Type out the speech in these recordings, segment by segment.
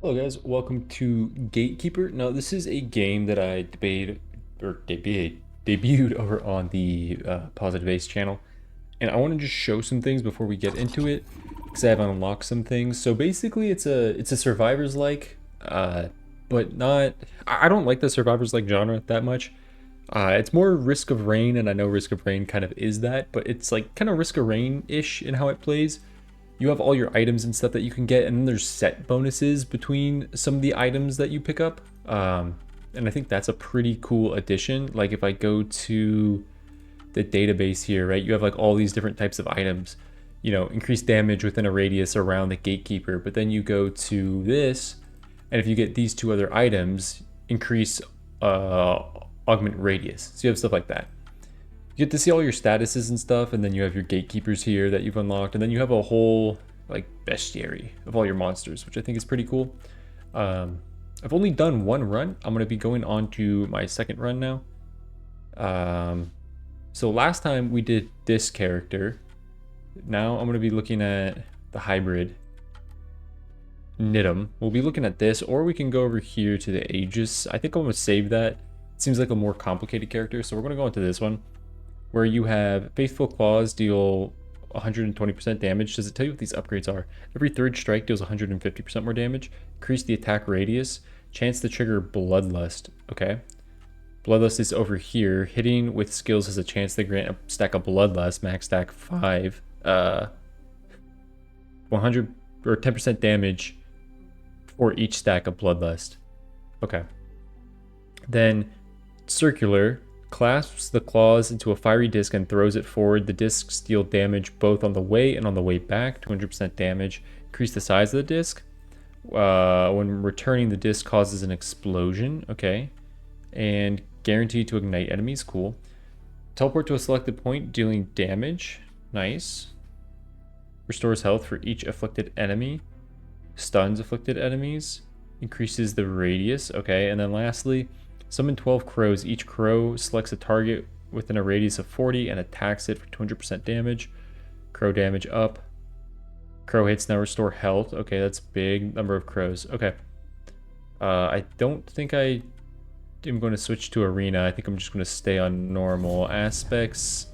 Hello guys, welcome to Gatekeeper. Now this is a game that I debuted over on the Positive Ace channel, and I want to just show some things before we get into it because I have unlocked some things. So basically, it's a survivors like, but not. I don't like the survivors like genre that much. It's more Risk of Rain, and I know Risk of Rain kind of is that, but it's like kind of Risk of Rain-ish in how it plays. You have all your items and stuff that you can get, and then there's set bonuses between some of the items that you pick up. And I think that's a pretty cool addition. Like if I go to the database here, right, you have like all these different types of items, you know, increase damage within a radius around the gatekeeper. But then you go to this, and if you get these two other items, increase augment radius. So you have stuff like that. You get to see all your statuses and stuff, and then you have your gatekeepers here that you've unlocked, and then you have a whole like bestiary of all your monsters, which I think is pretty cool. I've only done one run. I'm gonna be going on to my second run now. So last time we did this character. Now I'm gonna be looking at the hybrid Nidum. We'll be looking at this, or we can go over here to the Aegis. I think I'm gonna save that. It seems like a more complicated character, so we're gonna go into this one, where you have Faithful Claws deal 120% damage. Does it tell you what these upgrades are? Every third strike deals 150% more damage. Increase the attack radius. Chance to trigger Bloodlust. Okay. Bloodlust is over here. Hitting with skills has a chance to grant a stack of Bloodlust. Max stack 5. 100 or 10% damage for each stack of Bloodlust. Okay. Then Circular clasps the claws into a fiery disc and throws it forward. The discs deal damage both on the way and on the way back. 200% damage. Increase the size of the disc. When returning, the disc causes an explosion. Okay. And guaranteed to ignite enemies. Cool. Teleport to a selected point, dealing damage. Nice. Restores health for each afflicted enemy. Stuns afflicted enemies. Increases the radius. Okay. And then lastly, summon 12 crows. Each crow selects a target within a radius of 40 and attacks it for 200% damage. Crow damage up. Crow hits now restore health. Okay, that's big number of crows. Okay. I don't think I am going to switch to arena. I think I'm just going to stay on normal aspects.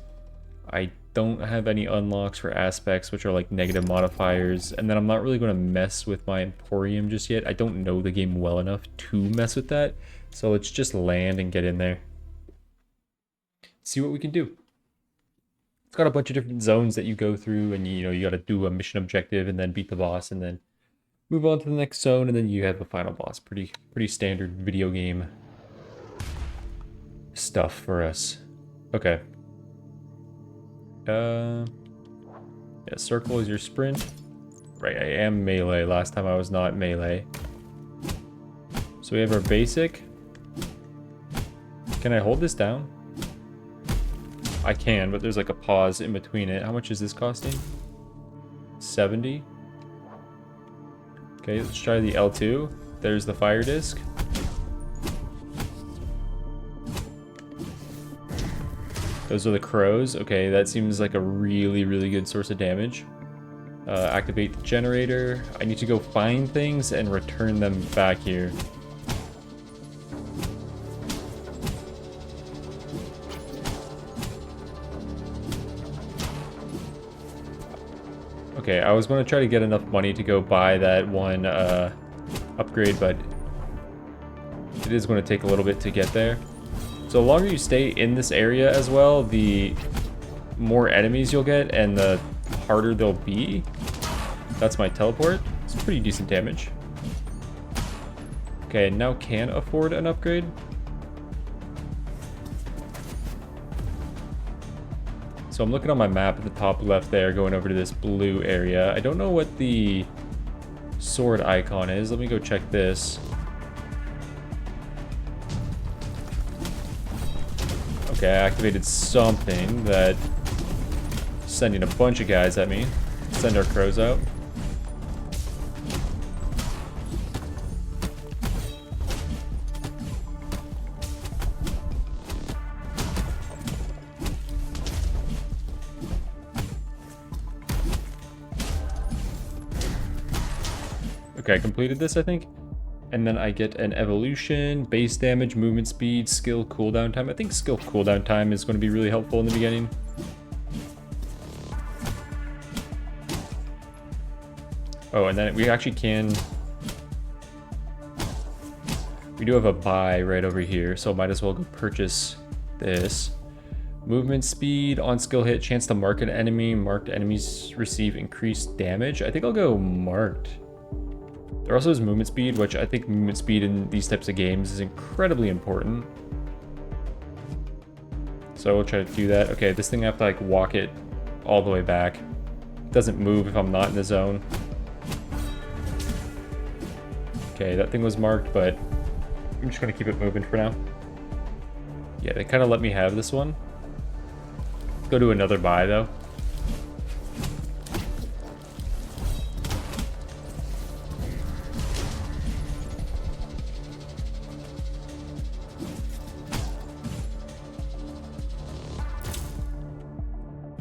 I don't have any unlocks for aspects, which are like negative modifiers. And then I'm not really going to mess with my Emporium just yet. I don't know the game well enough to mess with that. So let's just land and get in there. See what we can do. It's got a bunch of different zones that you go through, and you know, you got to do a mission objective and then beat the boss and then move on to the next zone, and then you have a final boss. Pretty standard video game stuff for us. Okay. Yeah, circle is your sprint. Right, I am melee. Last time I was not melee. So we have our basic. Can I hold this down? I can, but there's like a pause in between it. How much is this costing? 70. Okay, let's try the L2. There's the fire disc. Those are the crows. Okay, that seems like a really good source of damage. Activate the generator. I need to go find things and return them back here. Okay, I was going to try to get enough money to go buy that one upgrade, but it is going to take a little bit to get there. So the longer you stay in this area as well, the more enemies you'll get and the harder they'll be. That's my teleport. It's pretty decent damage. Okay, now can afford an upgrade. So I'm looking on my map at the top left there, going over to this blue area. I don't know what the sword icon is. Let me go check this. Okay, I activated something that is sending a bunch of guys at me. Send our crows out. Okay, I completed this, I think. And then I get an evolution, base damage, movement speed, skill cooldown time. I think skill cooldown time is going to be really helpful in the beginning. Oh, and then we actually can... We do have a buy right over here, so might as well go purchase this. Movement speed, on skill hit, chance to mark an enemy. Marked enemies receive increased damage. I think I'll go marked. There also is movement speed, which I think movement speed in these types of games is incredibly important. So we'll try to do that. Okay, this thing I have to like walk it all the way back. It doesn't move if I'm not in the zone. Okay, that thing was marked, but I'm just gonna keep it moving for now. Yeah, they kind of let me have this one. Go to another buy though.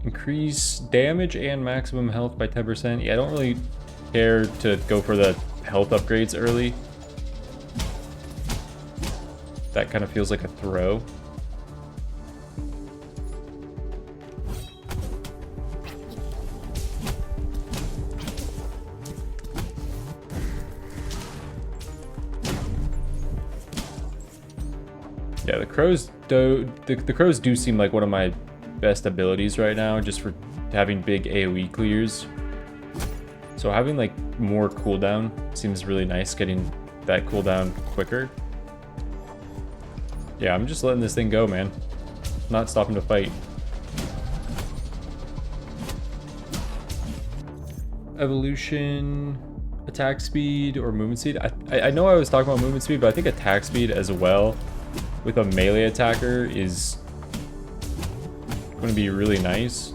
Increase damage and maximum health by 10%. Yeah, I don't really care to go for the health upgrades early. That kind of feels like a throw. Yeah, the crows do seem like one of my best abilities right now, just for having big AoE clears. So having like more cooldown seems really nice, getting that cooldown quicker. Yeah, I'm just letting this thing go, man. Not stopping to fight. Evolution, attack speed, or movement speed. I know I was talking about movement speed, but I think attack speed as well with a melee attacker is going to be really nice.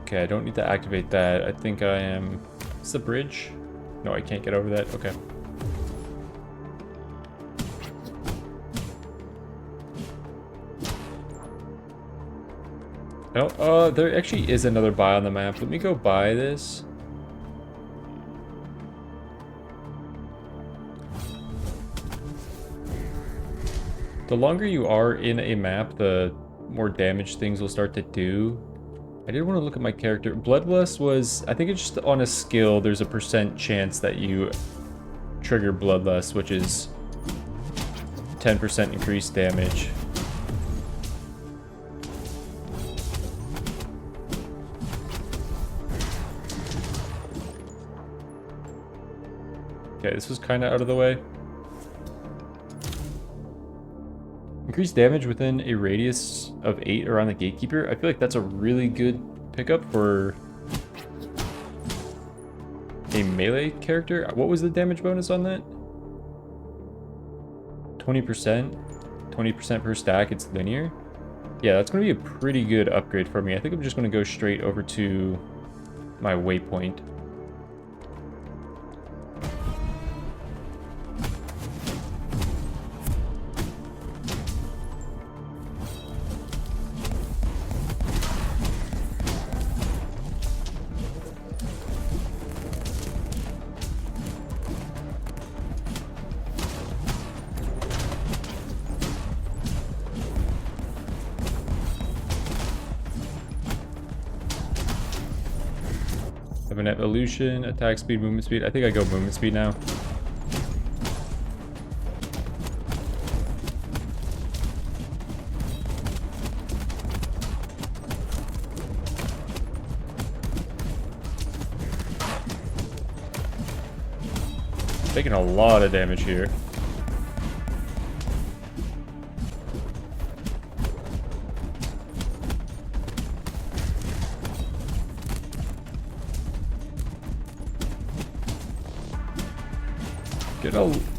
Okay, I don't need to activate that. I think I am... Is the bridge? No, I can't get over that. Okay. Oh, there actually is another buy on the map. Let me go buy this. The longer you are in a map, the more damage things will start to do. I did want to look at my character. Bloodlust was, I think it's just on a skill, there's a % chance that you trigger Bloodlust, which is 10% increased damage. Okay, this was kind of out of the way. Increased damage within a radius of 8 around the gatekeeper. I feel like that's a really good pickup for a melee character. What was the damage bonus on that? 20%? 20% per stack, it's linear? Yeah, that's going to be a pretty good upgrade for me. I think I'm just going to go straight over to my waypoint. Have an evolution, attack speed, movement speed. I think I go movement speed now. Taking a lot of damage here.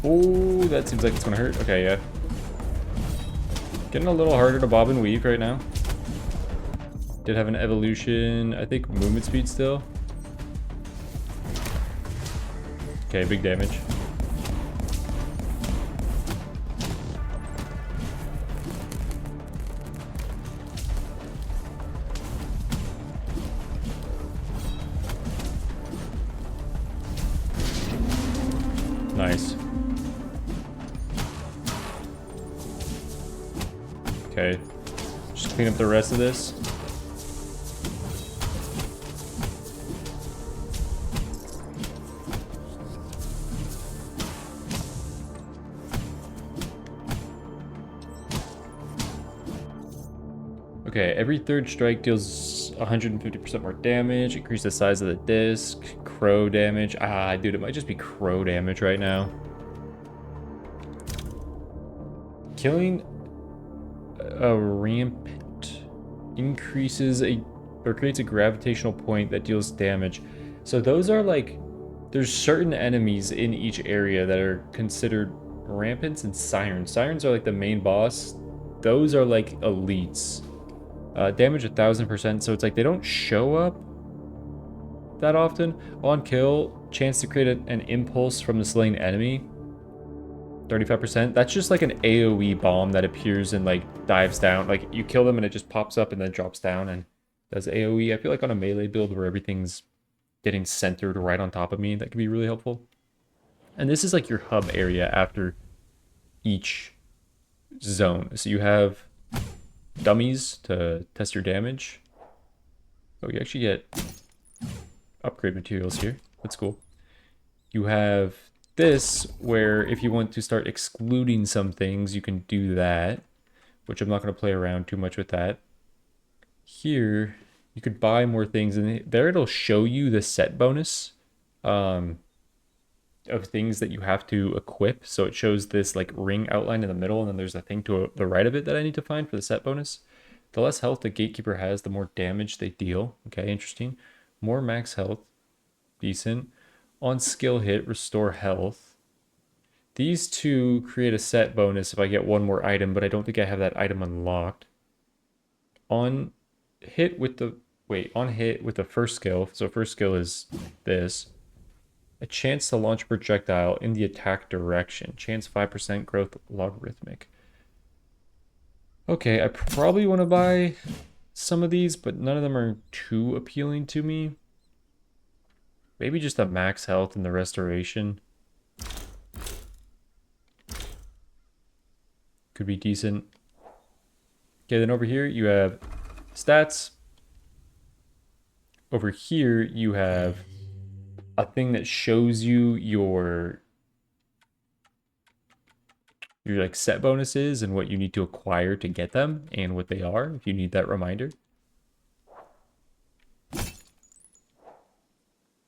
Oh, that seems like it's gonna hurt. Okay, yeah. Getting a little harder to bob and weave right now. Did have an evolution, I think movement speed still. Okay, big damage. Okay. Just clean up the rest of this. Okay, every third strike deals 150% more damage. Increase the size of the disc. Crow damage. Ah, dude, it might just be crow damage right now. Killing a rampant increases or creates a gravitational point that deals damage. So those are like, there's certain enemies in each area that are considered rampants and sirens. Sirens are like the main boss. Those are like elites. Damage 1000%, so it's like they don't show up that often. On kill, chance to create an impulse from the slain enemy, 35%. That's just like an AoE bomb that appears and like dives down. Like you kill them and it just pops up and then drops down and does AoE. I feel like on a melee build where everything's getting centered right on top of me, that could be really helpful. And this is like your hub area after each zone. So you have dummies to test your damage. Oh, you actually get upgrade materials here. That's cool. You have this where if you want to start excluding some things, you can do that, which I'm not going to play around too much with that. Here, you could buy more things, and there it'll show you the set bonus of things that you have to equip. So it shows this like ring outline in the middle, and then there's a thing to the right of it that I need to find for the set bonus. The less health the gatekeeper has, the more damage they deal. Okay, interesting. More max health. Decent. On skill hit, restore health. These two create a set bonus if I get one more item, but I don't think I have that item unlocked. On hit with the first skill, so first skill is this. A chance to launch a projectile in the attack direction. Chance 5% growth logarithmic. Okay, I probably want to buy some of these, but none of them are too appealing to me. Maybe just the max health and the restoration. Could be decent. Okay, then over here you have stats. Over here you have a thing that shows you your like set bonuses and what you need to acquire to get them and what they are if you need that reminder.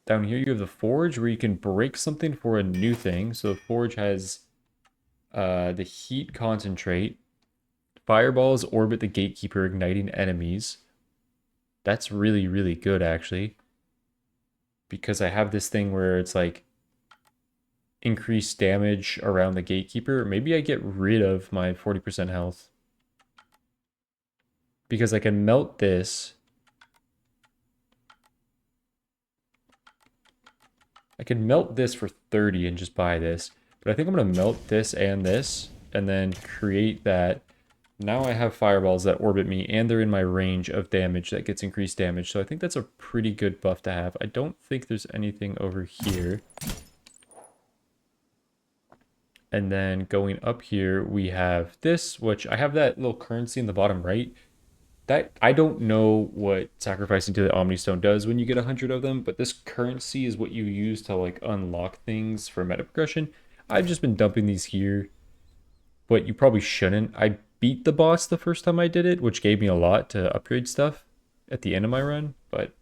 Down here you have the forge where you can break something for a new thing. So the forge has the heat concentrate. Fireballs orbit the gatekeeper, igniting enemies. That's really, really good actually. Because I have this thing where it's like increased damage around the gatekeeper. Maybe I get rid of my 40% health. Because I can melt this. I can melt this for 30 and just buy this. But I think I'm going to melt this and then create that. Now I have fireballs that orbit me, and they're in my range of damage that gets increased damage. So I think that's a pretty good buff to have. I don't think there's anything over here. And then going up here, we have this, which I have that little currency in the bottom right. That I don't know what sacrificing to the Omni Stone does when you get 100 of them, but this currency is what you use to like unlock things for meta progression. I've just been dumping these here, but you probably shouldn't. I beat the boss the first time I did it, which gave me a lot to upgrade stuff at the end of my run. But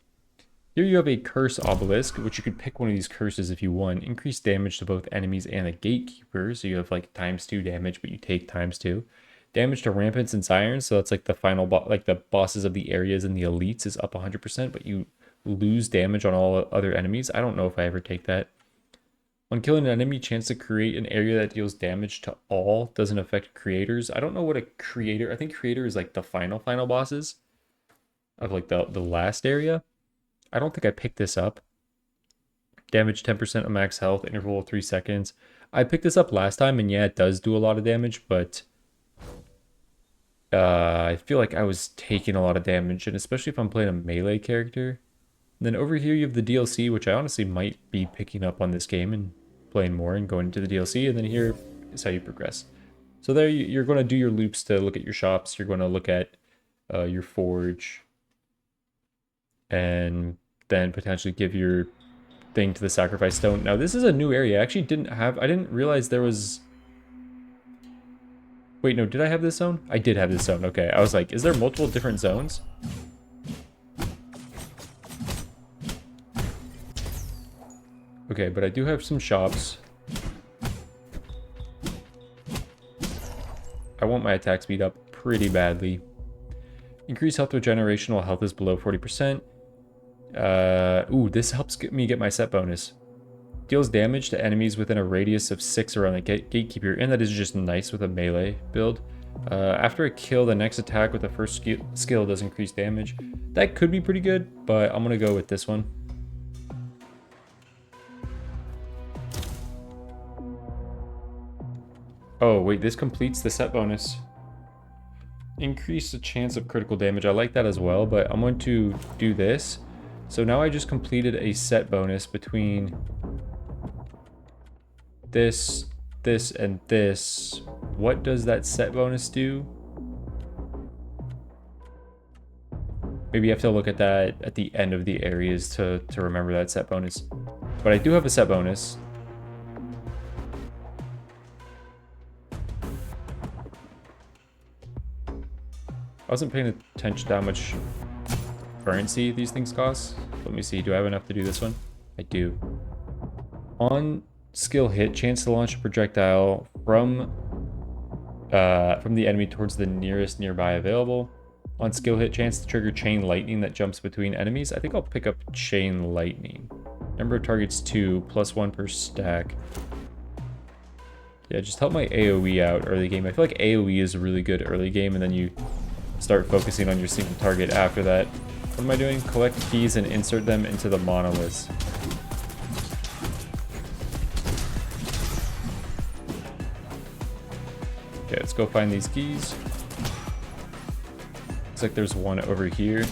here you have a curse obelisk, which you could pick one of these curses if you want. Increase damage to both enemies and the gatekeeper, so you have like ×2 damage, but you take ×2. Damage to rampants and sirens, so that's like the final like the bosses of the areas and the elites is up 100%, but you lose damage on all other enemies. I don't know if I ever take that. When killing an enemy, chance to create an area that deals damage to all, doesn't affect creators. I don't know what a creator, I think creator is like the final bosses of like the last area. I don't think I picked this up. Damage 10% of max health, interval of 3 seconds. I picked this up last time, and yeah, it does do a lot of damage, but I feel like I was taking a lot of damage, and especially if I'm playing a melee character. And then over here you have the DLC, which I honestly might be picking up on this game and playing more and going into the DLC, and then here is how you progress. So there you're going to do your loops to look at your shops. You're going to look at your forge. And then potentially give your thing to the sacrifice stone. Now this is a new area. I didn't realize there was... Wait, no, did I have this zone? I did have this zone. Okay, I was like, is there multiple different zones? Okay, but I do have some shops. I want my attack speed up pretty badly. Increase health regeneration while health is below 40%. Ooh, this helps me get my set bonus. Deals damage to enemies within a radius of 6 around the gatekeeper, and that is just nice with a melee build. After a kill, the next attack with the first skill does increase damage. That could be pretty good, but I'm gonna go with this one. Oh, wait, this completes the set bonus. Increase the chance of critical damage. I like that as well, but I'm going to do this. So now I just completed a set bonus between this, and this. What does that set bonus do? Maybe you have to look at that at the end of the areas to remember that set bonus. But I do have a set bonus. I wasn't paying attention to how much currency these things cost. Let me see, do I have enough to do this one? I do. On skill hit, chance to launch a projectile from the enemy towards the nearest nearby available. On skill hit, chance to trigger chain lightning that jumps between enemies. I think I'll pick up chain lightning. Number of targets 2, +1 per stack. Yeah, just help my AoE out early game. I feel like AoE is really good early game, and then you start focusing on your single target after that. What am I doing? Collect keys and insert them into the monoliths. Okay, let's go find these keys. Looks like there's one over here.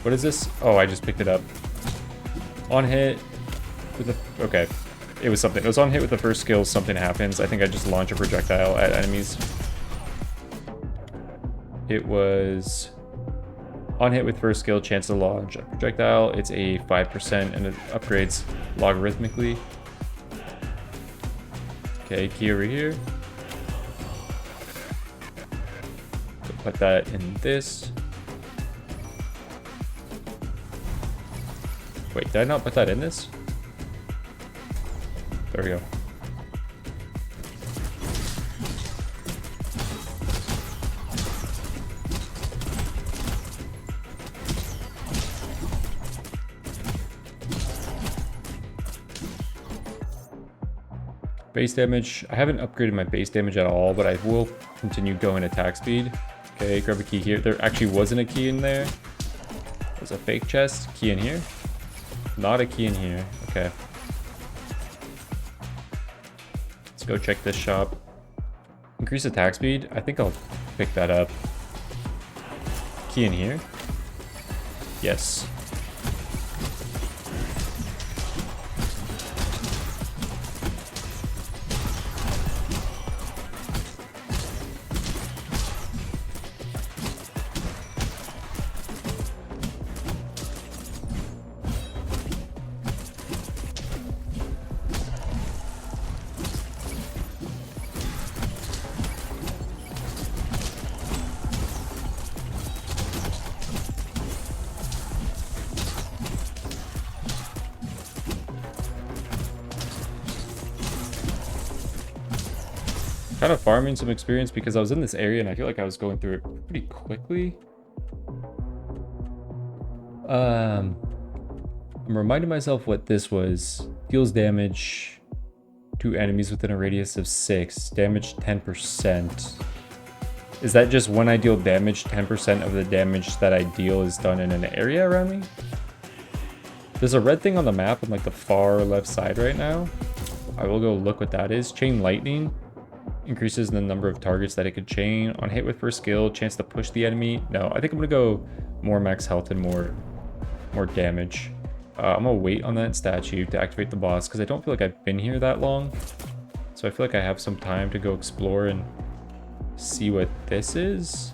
What is this? Oh, I just picked it up. On hit with a... Okay. It was something. It was on hit with the first skill, something happens. I think I just launch a projectile at enemies. It was... On hit with first skill, chance to launch a projectile. It's a 5% and it upgrades logarithmically. Okay, key over here. So put that in this. Wait, did I not put that in this? There we go. Base damage. I haven't upgraded my base damage at all, but I will continue going attack speed. Okay, grab a key here. There actually wasn't a key in there. There's a fake chest. Key in here. Not a key in here. Okay. Let's go check this shop. Increase attack speed. I think I'll pick that up. Key in here. Yes. Kind of farming some experience because I was in this area and I feel like I was going through it pretty quickly. I'm reminding myself what this was. Deals damage to enemies within a radius of 6. Damage 10%. Is that just when I deal damage, 10% of the damage that I deal is done in an area around me? There's a red thing on the map on like the far left side right now. I will go look what that is. Chain lightning. Increases the number of targets that it could chain. On hit with first skill, chance to push the enemy. No, I think I'm gonna go more max health and more damage. I'm gonna wait on that statue to activate the boss because I don't feel like I've been here that long. So I feel like I have some time to go explore and see what this is.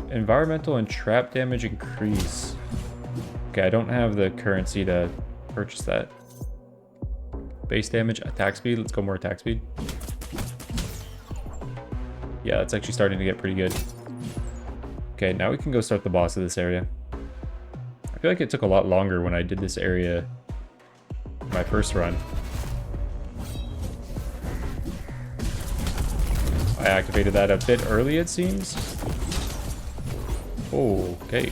Environmental and trap damage increase. Okay, I don't have the currency to purchase that. Base damage, attack speed. Let's go more attack speed. Yeah, that's actually starting to get pretty good. Okay, now we can go start the boss of this area. I feel like it took a lot longer when I did this area my first run. I activated that a bit early, it seems. Oh, okay.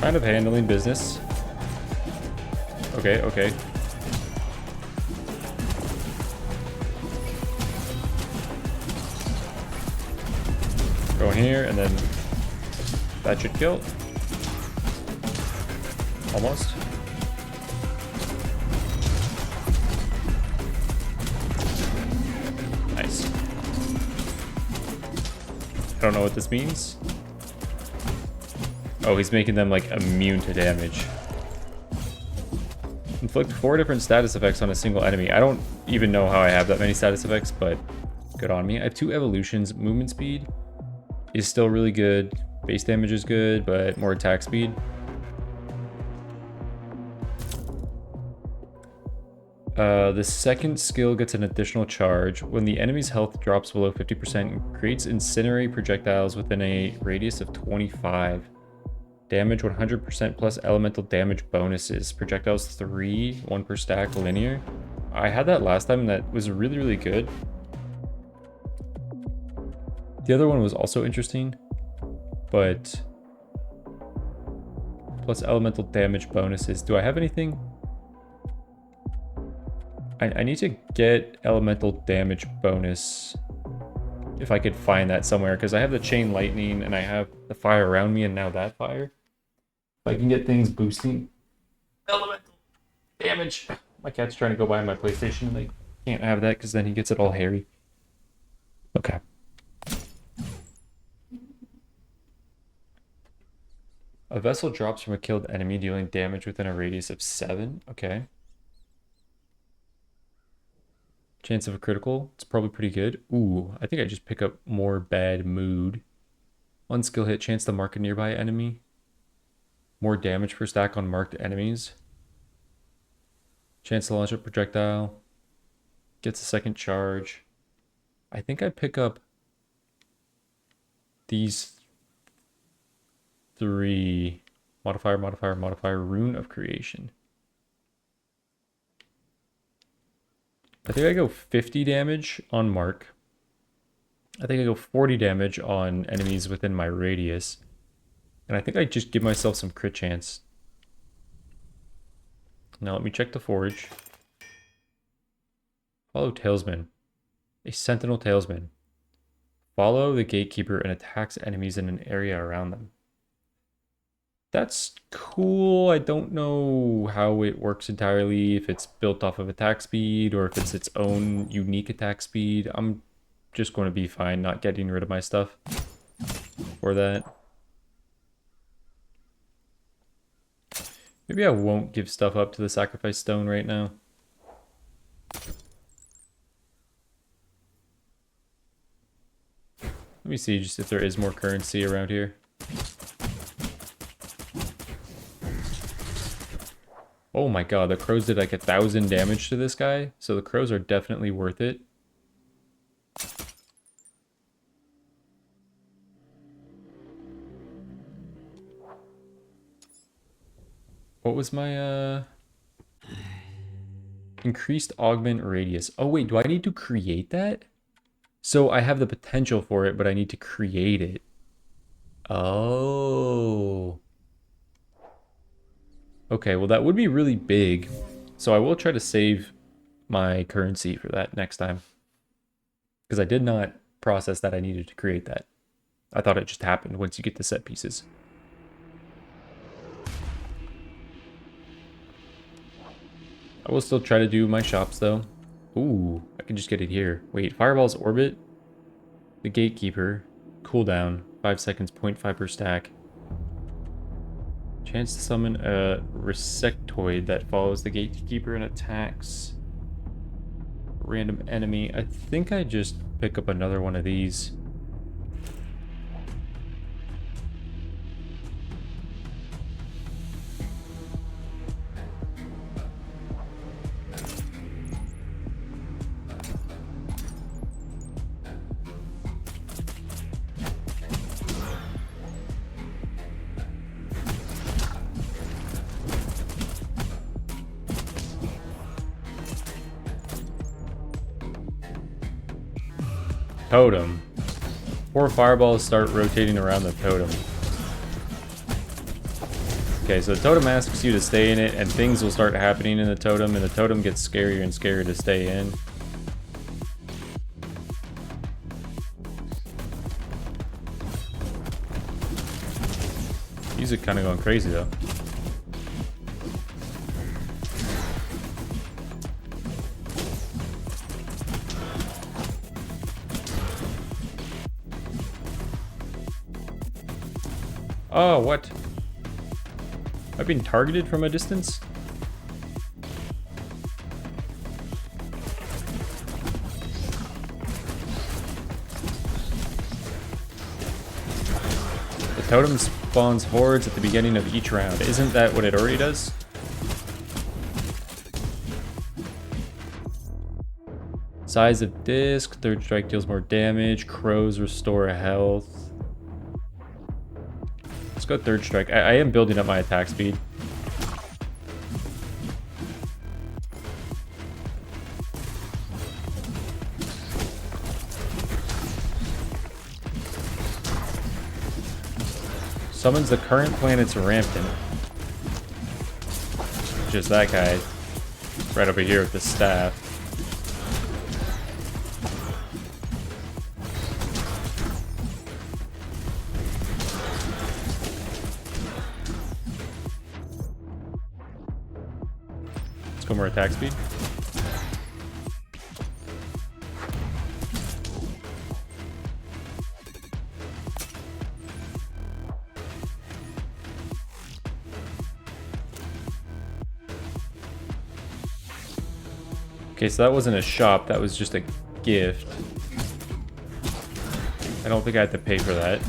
Kind of handling business. Okay, okay. Go in here, and then that should kill. Almost. Nice. I don't know what this means. Oh, he's making them, like, immune to damage. Inflict 4 different status effects on a single enemy. I don't even know how I have that many status effects, but good on me. I have 2 evolutions. Movement speed is still really good. Base damage is good, but more attack speed. The second skill gets an additional charge. When the enemy's health drops below 50%, creates incinerate projectiles within a radius of 25. Damage 100% plus elemental damage bonuses. Projectiles 3, 1 per stack, linear. I had that last time and that was really, really good. The other one was also interesting, but plus elemental damage bonuses. Do I have anything? I need to get elemental damage bonus if I could find that somewhere, because I have the chain lightning and I have the fire around me and now that fire. If I can get things boosting elemental damage. My cat's trying to go by my PlayStation and I can't have that because then he gets it all hairy. Okay. A vessel drops from a killed enemy, dealing damage within a radius of 7. Okay. Chance of a critical. It's probably pretty good. Ooh, I think I just pick up more bad mood. 1 skill hit, chance to mark a nearby enemy. More damage per stack on marked enemies. Chance to launch a projectile. Gets a second charge. I think I pick up these 3. Modifier, modifier, modifier. Rune of Creation. I think I go 50 damage on mark. I think I go 40 damage on enemies within my radius. And I think I just give myself some crit chance. Now let me check the forge. Follow Talesman. A sentinel Talesman. Follow the gatekeeper and attacks enemies in an area around them. That's cool. I don't know how it works entirely, if it's built off of attack speed or if it's its own unique attack speed. I'm just going to be fine not getting rid of my stuff for that. Maybe I won't give stuff up to the sacrifice stone right now. Let me see just if there is more currency around here. Oh my god, the crows did like 1,000 damage to this guy. So the crows are definitely worth it. What was my, increased augment radius. Oh wait, do I need to create that? So I have the potential for it, but I need to create it. Oh. Okay, well that would be really big. So I will try to save my currency for that next time. Because I did not process that I needed to create that. I thought it just happened once you get the set pieces. I will still try to do my shops though. Ooh, I can just get it here. Wait, Fireball's orbit? The gatekeeper. Cooldown. 5 seconds, 0.5 per stack. Chance to summon a resectoid that follows the gatekeeper and attacks random enemy. I think I just pick up another one of these. Totem. 4 fireballs start rotating around the totem. Okay, so the totem asks you to stay in it, and things will start happening in the totem, and the totem gets scarier and scarier to stay in. Music kind of going crazy, though. Oh, what? I've been targeted from a distance? The totem spawns hordes at the beginning of each round. Isn't that what it already does? Size of disc, third strike deals more damage, crows restore health. Let's go third strike. I am building up my attack speed. Summons the current planet's Rampton. Just that guy. Right over here with the staff. Let's go more attack speed. Okay, so that wasn't a shop, that was just a gift. I don't think I have to pay for that.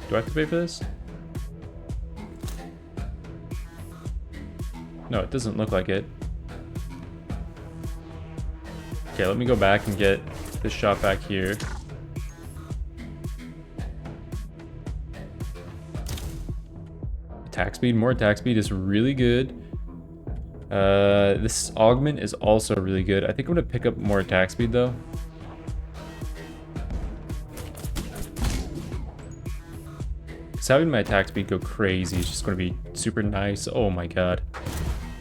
Do I have to pay for this? No, it doesn't look like it. Okay, let me go back and get this shop back here. Attack speed, more attack speed is really good. This augment is also really good. I think I'm gonna pick up more attack speed though. Because having my attack speed go crazy is just gonna be super nice. Oh my god.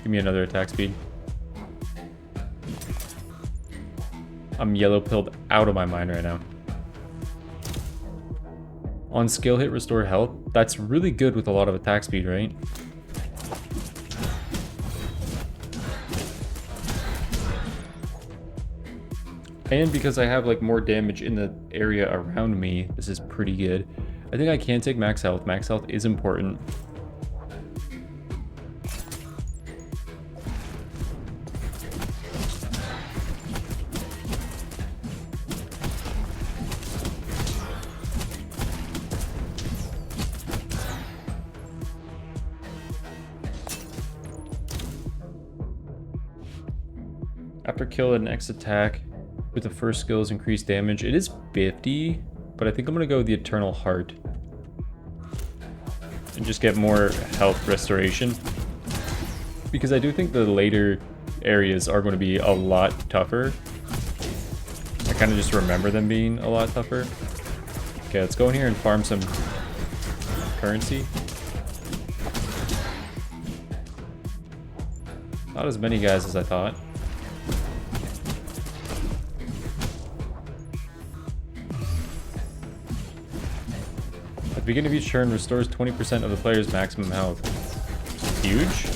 Give me another attack speed. I'm yellow pilled out of my mind right now. On skill hit, restore health. That's really good with a lot of attack speed, right? And because I have like more damage in the area around me, this is pretty good. I think I can take max health. Max health is important. After kill, an X attack with the first skill is increased damage. It is 50, but I think I'm gonna go with the Eternal Heart and just get more health restoration, because I do think the later areas are going to be a lot tougher. I kind of just remember them being a lot tougher. Okay, let's go in here and farm some currency. Not as many guys as I thought. At the beginning of each turn, restores 20% of the player's maximum health. Huge.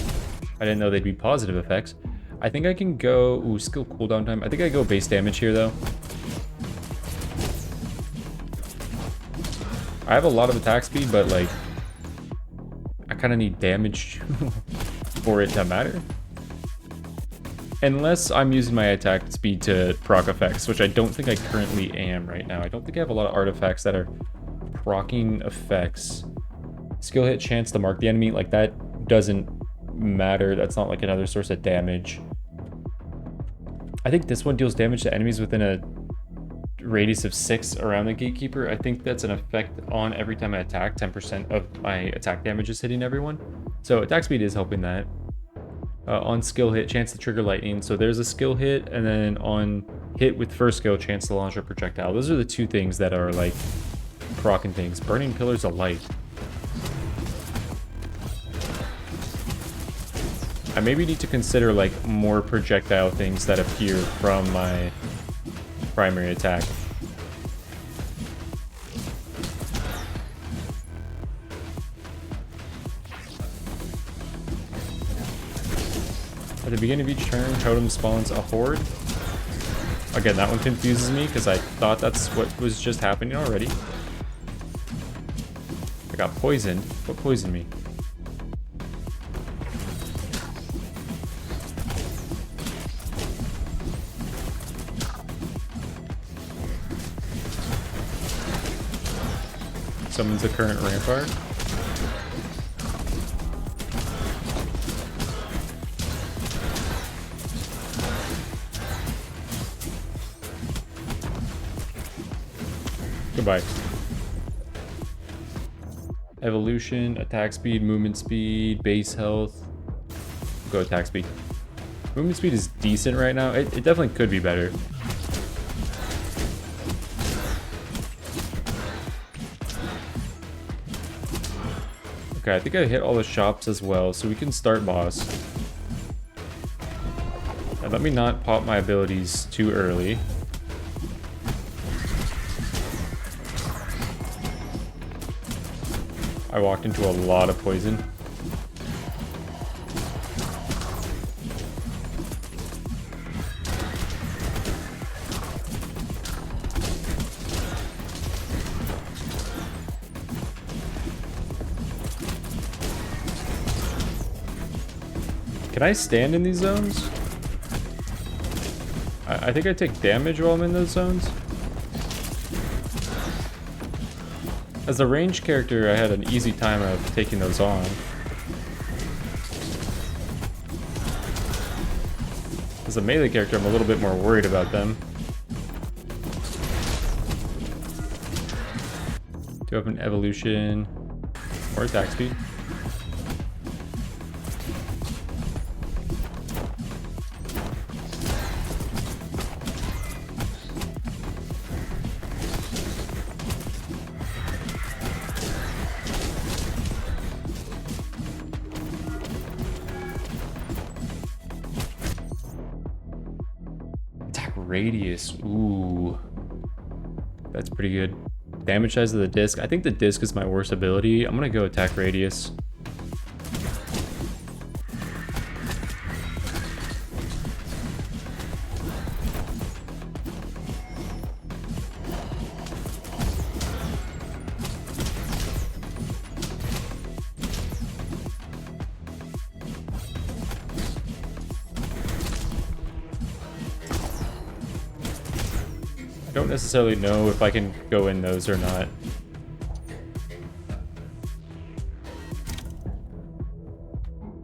I didn't know they'd be positive effects. I think I can go... Ooh, skill cooldown time. I think I go base damage here, though. I have a lot of attack speed, but, like, I kind of need damage for it to matter. Unless I'm using my attack speed to proc effects, which I don't think I currently am right now. I don't think I have a lot of artifacts that are proccing effects. Skill hit chance to mark the enemy, like that doesn't matter. That's not like another source of damage. I think this one deals damage to enemies within a radius of 6 around the gatekeeper. I think that's an effect on every time I attack. 10% of my attack damage is hitting everyone. So attack speed is helping that. On skill hit, chance to trigger lightning. So there's a skill hit, and then on hit with first skill, chance to launch a projectile. Those are the two things that are like proccing things. Burning pillars of light. I maybe need to consider like more projectile things that appear from my primary attack. At the beginning of each turn, Totem spawns a horde. Again, that one confuses me because I thought that's what was just happening already. I got poisoned. What poisoned me? Summons the current rampart. Goodbye. Evolution, attack speed, movement speed, base health. Go attack speed. Movement speed is decent right now. It definitely could be better. Okay, I think I hit all the shops as well, so we can start boss. And let me not pop my abilities too early. I walked into a lot of poison. Can I stand in these zones? I think I take damage while I'm in those zones. As a ranged character, I had an easy time of taking those on. As a melee character, I'm a little bit more worried about them. Do I have an evolution or attack speed? Radius, ooh, that's pretty good. Damage size of the disc. I think the disc is my worst ability. I'm gonna go attack radius. I don't necessarily know if I can go in those or not.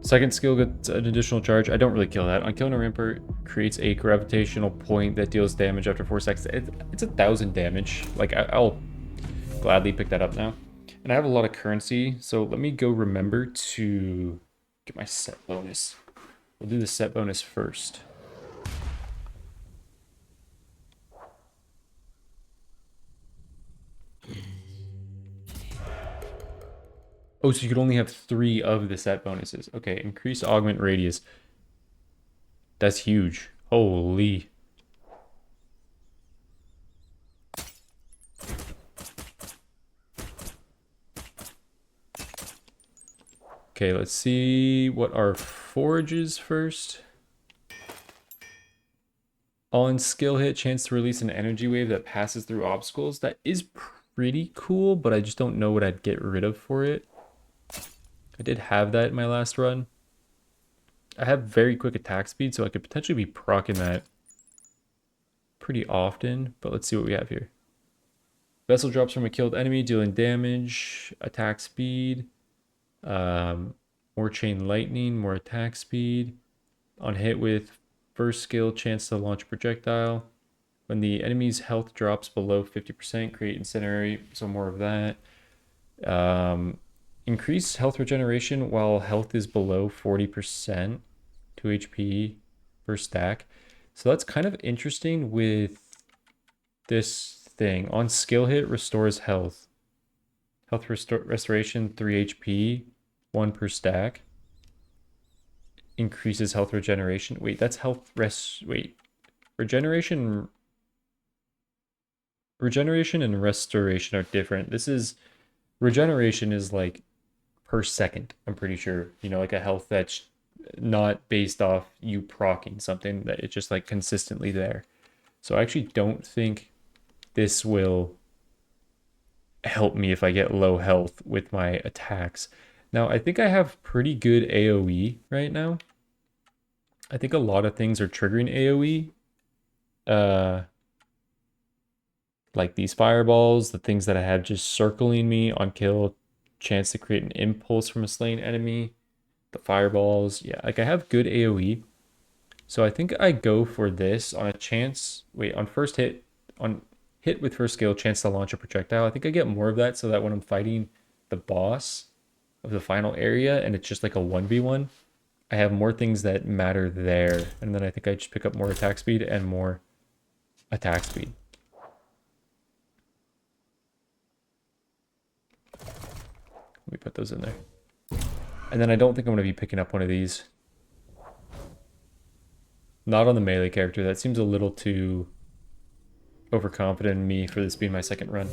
Second skill gets an additional charge. I don't really kill that. On killing a rampart, creates a gravitational point that deals damage after 4 seconds. It's 1,000 damage. Like, I'll gladly pick that up now. And I have a lot of currency, so let me go remember to get my set bonus. We'll do the set bonus first. Oh, so you could only have 3 of the set bonuses. Okay, increase augment radius. That's huge. Holy. Okay, let's see what our forge is first. On skill hit, chance to release an energy wave that passes through obstacles. That is pretty cool, but I just don't know what I'd get rid of for it. I did have that in my last run. I have very quick attack speed, so I could potentially be proccing that pretty often, but let's see what we have here. Vessel drops from a killed enemy, dealing damage, attack speed, more chain lightning, more attack speed. On hit with first skill, chance to launch a projectile. When the enemy's health drops below 50%, create incendiary, so more of that. Increase health regeneration while health is below 40%, 2 HP per stack. So that's kind of interesting with this thing. On skill hit, restores health. Health restoration, 3 HP, 1 per stack. Increases health regeneration. Wait, that's health wait. Regeneration and restoration are different. This is regeneration is like per second, I'm pretty sure. You know, like a health that's not based off you proccing something, that it's just like consistently there. So I actually don't think this will help me if I get low health with my attacks. Now, I think I have pretty good AoE right now. I think a lot of things are triggering AoE. Like these fireballs, the things that I have just circling me on kill, chance to create an impulse from a slain enemy, the fireballs. Yeah, like I have good AoE. So I think I go for this on a chance. Wait, on first hit, on hit with first skill, chance to launch a projectile. I think I get more of that so that when I'm fighting the boss of the final area and it's just like a 1v1, I have more things that matter there. And then I think I just pick up more attack speed and more attack speed. Let me put those in there. And then I don't think I'm going to be picking up one of these. Not on the melee character. That seems a little too overconfident in me for this being my second run.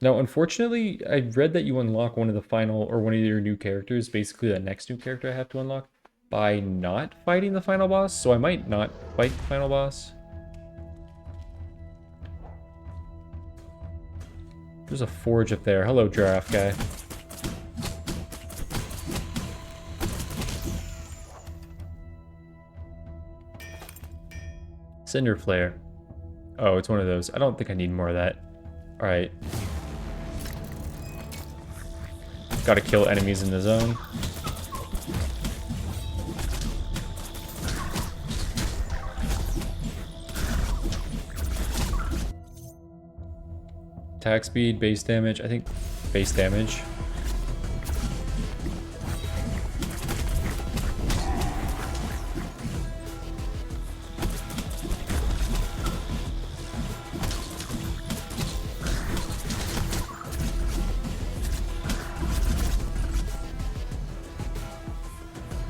Now, unfortunately, I read that you unlock one of the final, or one of your new characters, basically the next new character I have to unlock, by not fighting the final boss. So I might not fight the final boss. There's a forge up there. Hello, giraffe guy. Cinder flare. Oh, it's one of those. I don't think I need more of that. All right. Gotta kill enemies in the zone. Attack speed, base damage. I think base damage.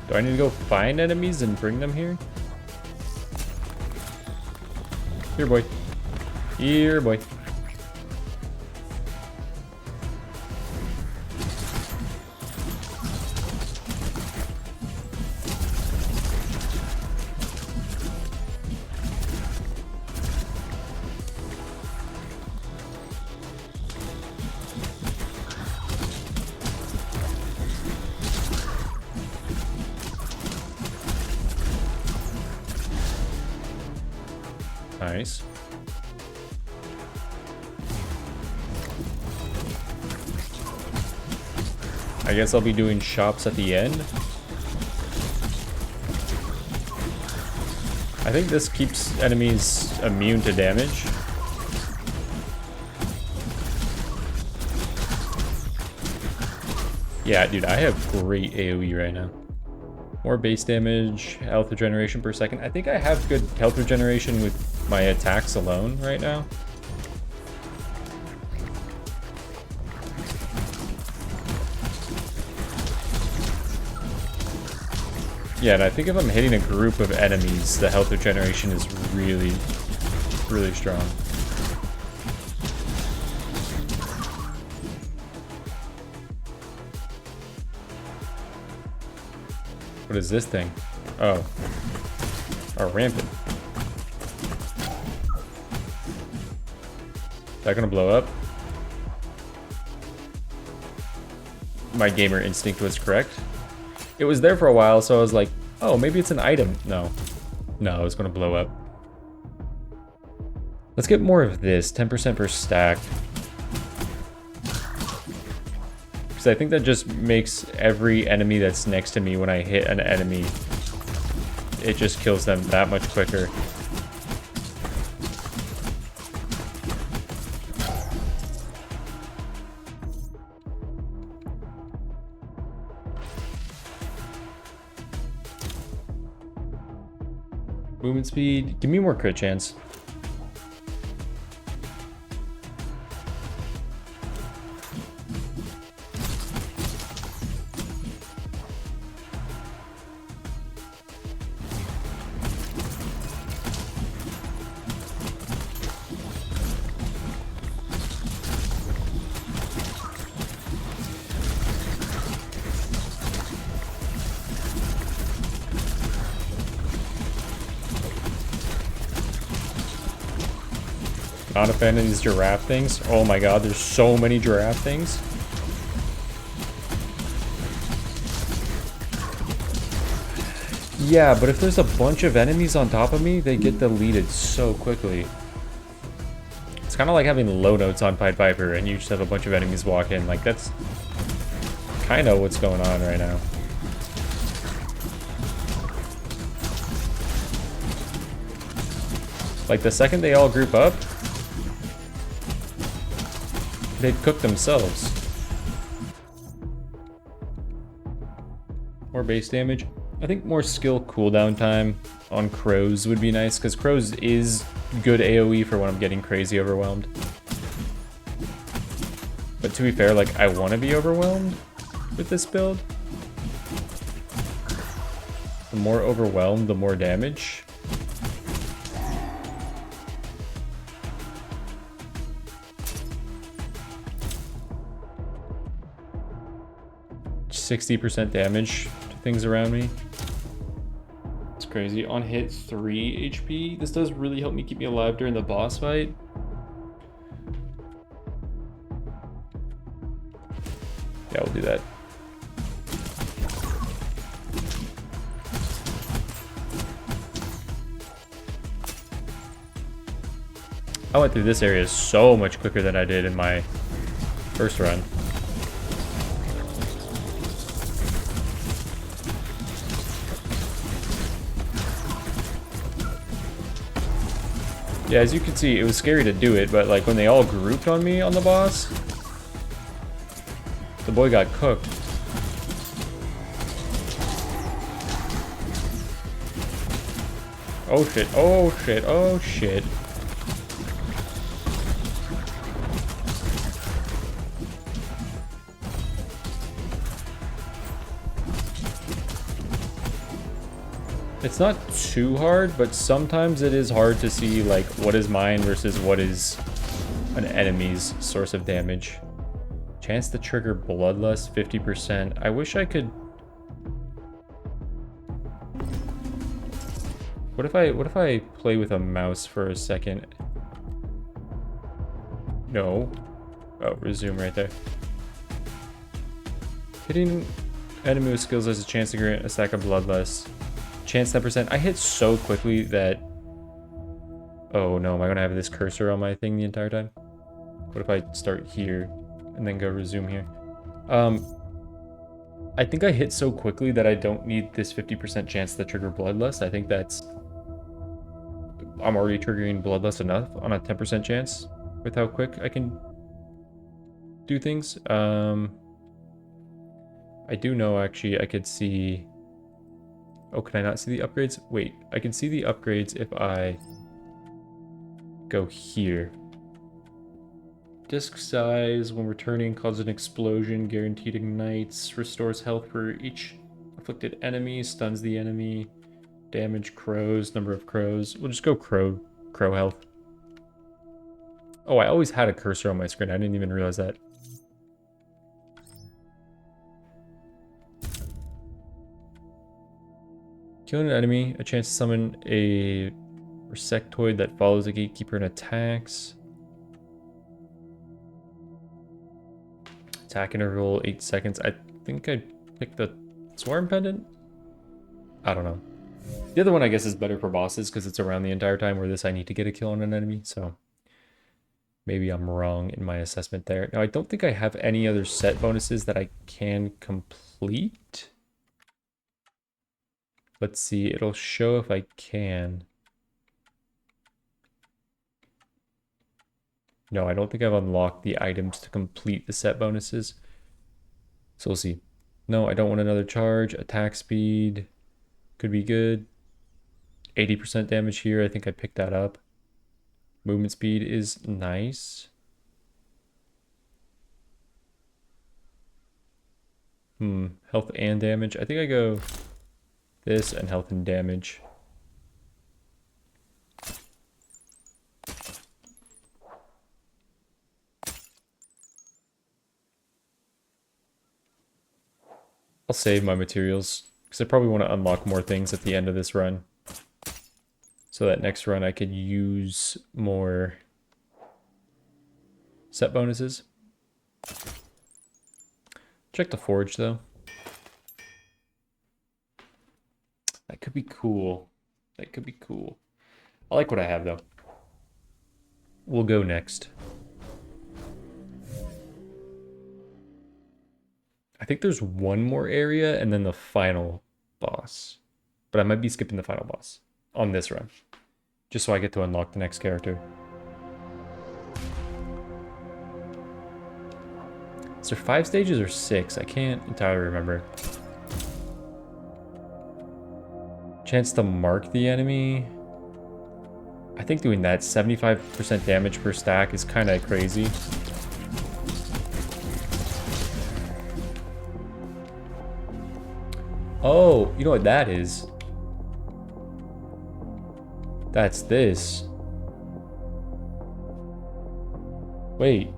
Do I need to go find enemies and bring them here? Here, boy. Here, boy. Nice. I I guess I'll be doing shops at the end. I think this keeps enemies immune to damage. Yeah, dude, I have great AoE right now. More base damage, health regeneration per second. I think I have good health regeneration with my attacks alone right now. Yeah, and I think if I'm hitting a group of enemies, the health regeneration is really, really strong. What is this thing? Oh. Oh, rampant. Is that gonna blow up? My gamer instinct was correct. It was there for a while, so I was like, oh, maybe it's an item. No. No, it's gonna blow up. Let's get more of this, 10% per stack. Because I think that just makes every enemy that's next to me when I hit an enemy, it just kills them that much quicker. Movement speed, give me more crit chance. Not a fan of these giraffe things. Oh my god, there's so many giraffe things. Yeah, but if there's a bunch of enemies on top of me, they get deleted so quickly. It's kind of like having low notes on Pied Piper and you just have a bunch of enemies walk in. Like, that's kind of what's going on right now. Like, the second they all group up, they'd cook themselves. More base damage. I think more skill cooldown time on crows would be nice, because crows is good AoE for when I'm getting crazy overwhelmed. But to be fair, like, I want to be overwhelmed with this build. The more overwhelmed, the more damage. 60% damage to things around me. It's crazy. On hit 3 HP. This does really help me keep me alive during the boss fight. Yeah, we'll do that. I went through this area so much quicker than I did in my first run. Yeah, as you can see, it was scary to do it, but like when they all grouped on me on the boss, the boy got cooked. Oh shit, oh shit, oh shit. It's not too hard, but sometimes it is hard to see like what is mine versus what is an enemy's source of damage. Chance to trigger bloodlust 50%. I wish I could. What if I play with a mouse for a second? No. Oh, resume right there. Hitting enemy with skills has a chance to grant a stack of bloodlust. Chance 10%. I hit so quickly that... Oh no, am I gonna have this cursor on my thing the entire time? What if I start here and then go resume here? I think I hit so quickly that I don't need this 50% chance to trigger Bloodlust. I think that's... I'm already triggering Bloodlust enough on a 10% chance with how quick I can do things. I do know, actually, I could see... Oh, can I not see the upgrades? Wait, I can see the upgrades if I go here. Disc size, when returning, causes an explosion, guaranteed ignites, restores health for each afflicted enemy, stuns the enemy, damage crows, number of crows. We'll just go crow health. Oh, I always had a cursor on my screen. I didn't even realize that. Killing an enemy, a chance to summon a insectoid that follows a gatekeeper and attacks. Attack interval 8 seconds. I think I picked the Swarm Pendant? I don't know. The other one I guess is better for bosses because it's around the entire time, where this I need to get a kill on an enemy, so maybe I'm wrong in my assessment there. Now, I don't think I have any other set bonuses that I can complete. Let's see, it'll show if I can. No, I don't think I've unlocked the items to complete the set bonuses. So we'll see. No, I don't want another charge. Attack speed could be good. 80% damage here. I think I picked that up. Movement speed is nice. Health and damage. I think I go this and health and damage. I'll save my materials because I probably want to unlock more things at the end of this run. So that next run I could use more set bonuses. Check the forge though. That could be cool. That could be cool. I like what I have though. We'll go next. I think there's one more area and then the final boss. But I might be skipping the final boss on this run, just so I get to unlock the next character. Is there 5 stages or 6? I can't entirely remember. Chance to mark the enemy. I think doing that 75% damage per stack is kind of crazy. Oh, you know what that is? That's this. Wait,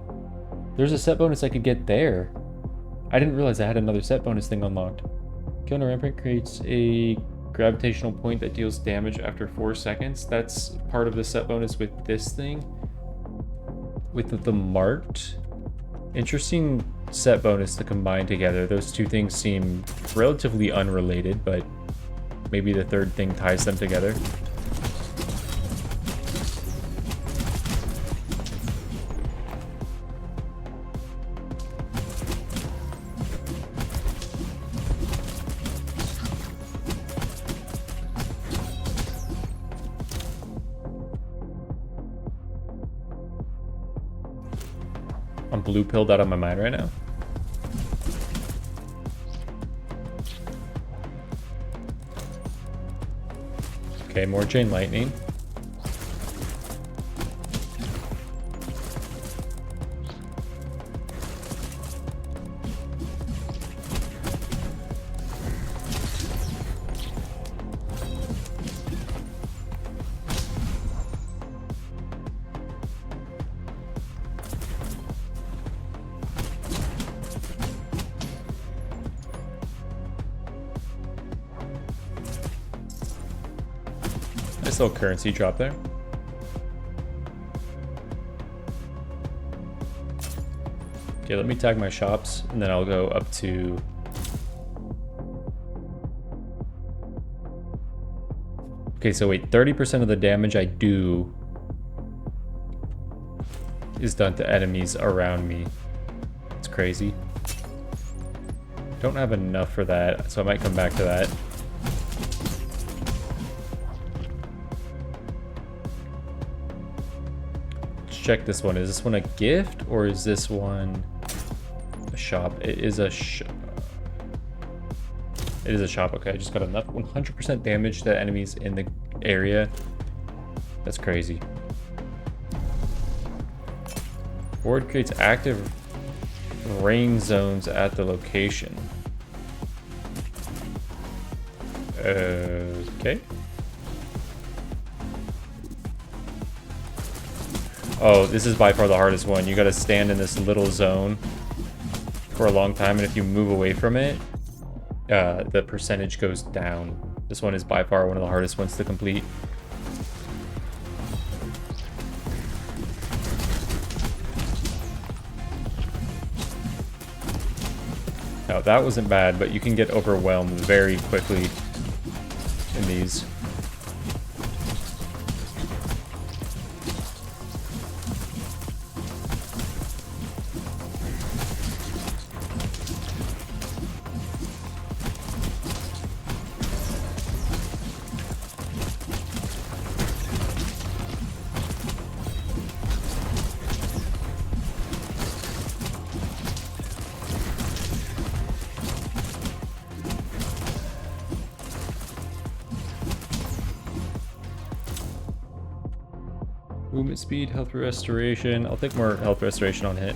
there's a set bonus I could get there. I didn't realize I had another set bonus thing unlocked. Killing a rampant creates a gravitational point that deals damage after 4 seconds. That's part of the set bonus with this thing. With the marked. Interesting set bonus to combine together. Those two things seem relatively unrelated, but maybe the third thing ties them together. I'm blue-pilled out of my mind right now. Okay, more chain lightning. Nice little currency drop there. Okay, let me tag my shops, and then I'll go up to... Okay, so wait, 30% of the damage I do is done to enemies around me. It's crazy. Don't have enough for that, so I might come back to that. Let's check this one. Is this one a gift or is this one a shop? It is a shop. It is a shop. Okay, I just got enough 100% damage to enemies in the area. That's crazy. Board creates active rain zones at the location. Okay. Oh, this is by far the hardest one. You gotta stand in this little zone for a long time, and if you move away from it, the percentage goes down. This one is by far one of the hardest ones to complete. No, that wasn't bad, but you can get overwhelmed very quickly in these. Movement speed, health restoration. I'll take more health restoration on hit.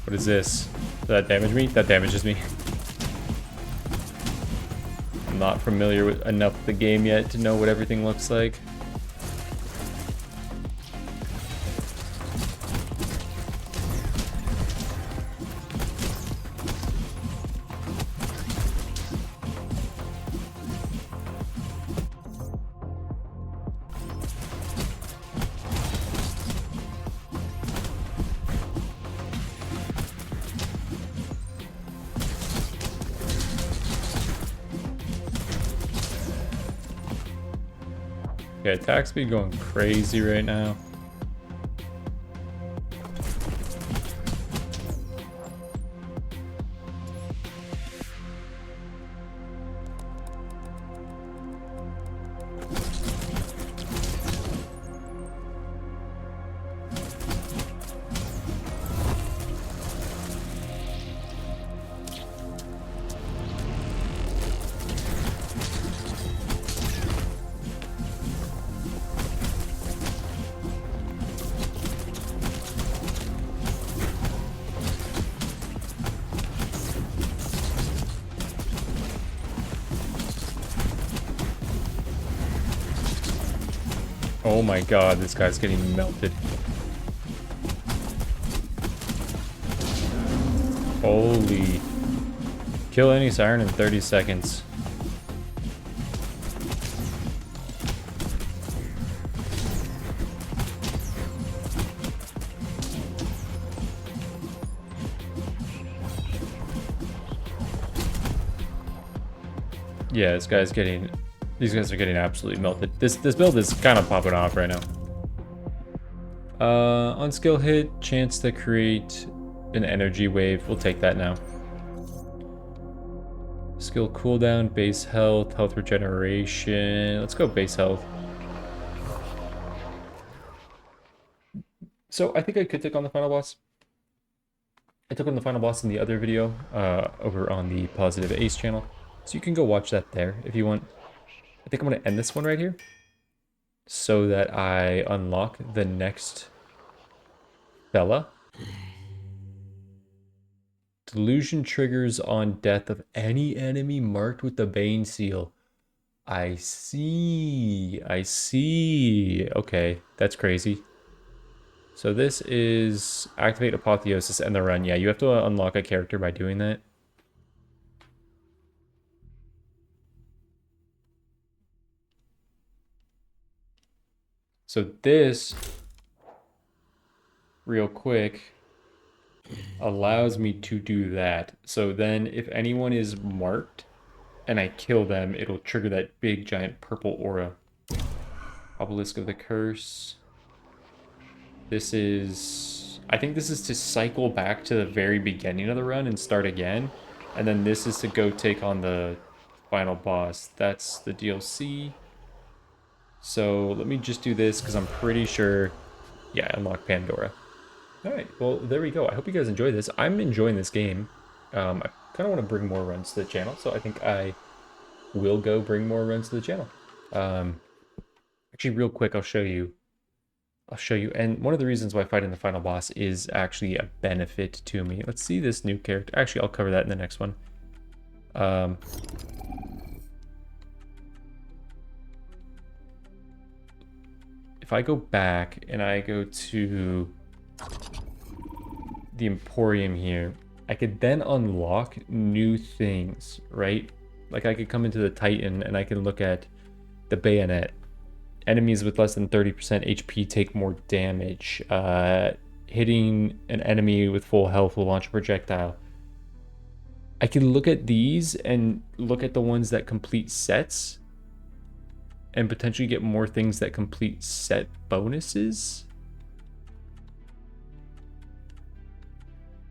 What is this? Does that damage me? That damages me. I'm not familiar with enough of the game yet to know what everything looks like. Okay, attack speed going crazy right now. Oh my god, this guy's getting melted. Holy. Kill any Siren in 30 seconds. Yeah, this guy's getting... These guys are getting absolutely melted. This build is kind of popping off right now. On skill hit, chance to create an energy wave. We'll take that now. Skill cooldown, base health, health regeneration. Let's go base health. So I think I could take on the final boss. I took on the final boss in the other video over on the Positive Ace channel. So you can go watch that there if you want. I think I'm going to end this one right here so that I unlock the next fella. Delusion triggers on death of any enemy marked with the Bane seal. I see. I see. Okay, that's crazy. So this is activate Apotheosis and the run. Yeah, you have to unlock a character by doing that. So this, real quick, allows me to do that. So then if anyone is marked and I kill them, it'll trigger that big giant purple aura. Obelisk of the Curse. This is... I think this is to cycle back to the very beginning of the run and start again. And then this is to go take on the final boss. That's the DLC. So let me just do this because I'm pretty sure... Yeah, unlock Pandora. Alright, well, there we go. I hope you guys enjoy this. I'm enjoying this game. I kind of want to bring more runs to the channel, so I think I will go bring more runs to the channel. Actually, real quick, I'll show you. And one of the reasons why fighting the final boss is actually a benefit to me. Let's see this new character. Actually, I'll cover that in the next one. If I go back and I go to the Emporium here, I could then unlock new things, right? Like I could come into the Titan and I can look at the bayonet. Enemies with less than 30% HP take more damage. Hitting an enemy with full health will launch a projectile. I can look at these and look at the ones that complete sets and potentially get more things that complete set bonuses.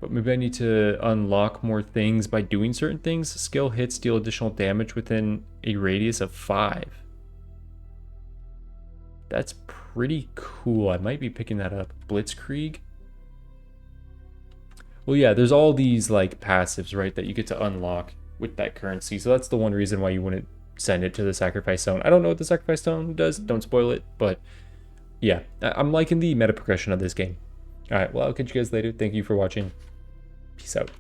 But maybe I need to unlock more things by doing certain things. Skill hits deal additional damage within a radius of 5. That's pretty cool. I might be picking that up. Blitzkrieg. Well, yeah, there's all these like passives, right, that you get to unlock with that currency. So that's the one reason why you wouldn't send it to the Sacrifice Stone. I don't know what the Sacrifice Stone does. Don't spoil it. But yeah, I'm liking the meta progression of this game. All right, well, I'll catch you guys later. Thank you for watching. Peace out.